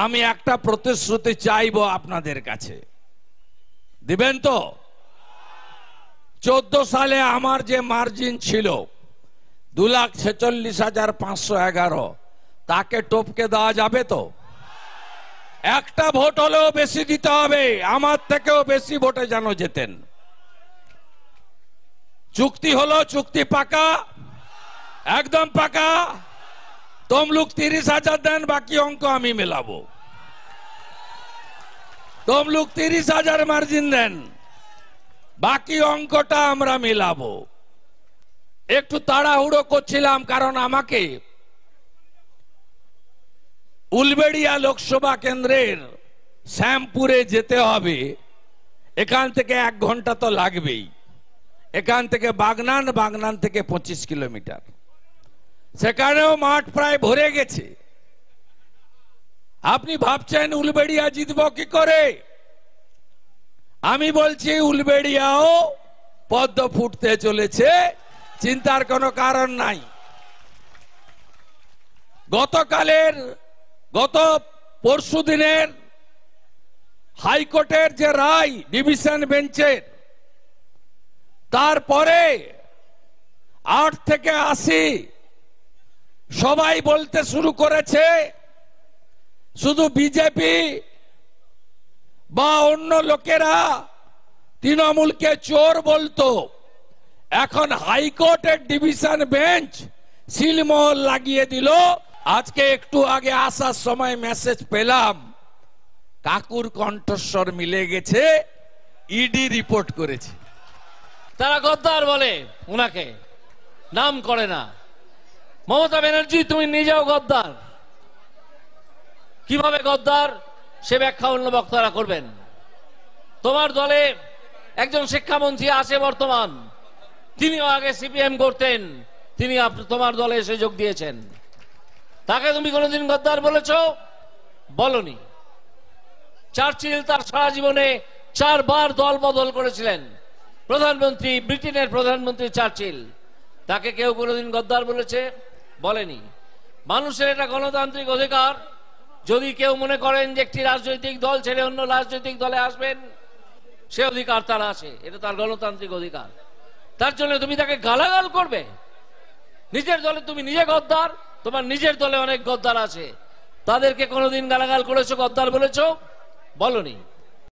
আমি একটা প্রতিশ্রুতি চাইবো আপনাদের কাছে, দিবেন তো? 14 সালে আমার যে মার্জিন ছিল 2,46,511, তাকে টপকে দেওয়া যাবে তো? একটা ভোট হলেও বেশি দিতে হবে, আমার থেকেও বেশি ভোটে যেন যেতেন। চুক্তি হলো, চুক্তি পাকা, একদম পাকা। তমলুক 30,000 দেন, বাকি অঙ্ক আমি মেলাবো। তমলুক 30,000 মার্জিন দেন, বাকি অঙ্কটা আমরা মেলাবো। একটু তাড়াহুড়ো করছিলাম কারণ আমাকে উলবেড়িয়া লোকসভা কেন্দ্রের শ্যামপুরে যেতে হবে। এখান থেকে 1 ঘন্টা তো লাগবেই। এখান থেকে বাগনান, বাগনান থেকে 25 কিলোমিটার। সেখানেও মাঠ প্রায় ভরে গেছে। আপনি ভাবছেন উলবেড়িয়া জিতব কি করে? আমি বলছি উলবেড়িয়াও পদ্ম ফুটতে চলেছে, চিন্তার কোনো কারণ নাই। গত পরশুদিনের হাইকোর্টের যে রায় ডিভিশন বেঞ্চের, তারপরে 8 থেকে 80 সবাই বলতে শুরু করেছে শুধু বিজেপি বা অন্য লোকেরা তৃণমূলকে চোর বলতো। এখন হাইকোর্টের ডিভিশন বেঞ্চ সিলমোহর লাগিয়ে দিল। আজকে একটু আগে আসার সময় মেসেজ পেলাম, কাকুর কণ্ঠস্বর মিলে গেছে, ইডি রিপোর্ট করেছে। তারা গদ্দার বলে, উনাকে নাম করে না। মমতা ব্যানার্জি, তুমি নিজেও গদ্দার। কিভাবে গদ্দার সে ব্যাখ্যা অন্য বক্তারা করবেন। তোমার দলে একজন শিক্ষামন্ত্রী আছে বর্তমান, তিনিও আগে সিপিএম করতেন, তিনি তোমার দলে এসে যোগ দিয়েছেন। তাকে তুমি কোনোদিন গদ্দার বলেছো? বলনি। চার্চিল তার সারা জীবনে 4 বার দল বদল করেছিলেন। প্রধানমন্ত্রী, ব্রিটেনের প্রধানমন্ত্রী চার্চিল, তাকে কেউ কোনোদিন গদ্দার বলেছে? বলেনি। মানুষের এটা গণতান্ত্রিক অধিকার। যদি কেউ মনে করেন যে একটি রাজনৈতিক দল ছেড়ে অন্য রাজনৈতিক দলে আসবেন, সে অধিকার তার আছে, এটা তার গণতান্ত্রিক অধিকার। তার জন্য তুমি তাকে গালাগাল করবে? নিজের দলে তুমি নিজে গদ্দার, তোমার নিজের দলে অনেক গদ্দার আছে, তাদেরকে কোনোদিন গালাগাল করেছো, গদ্দার বলেছো? বলনি।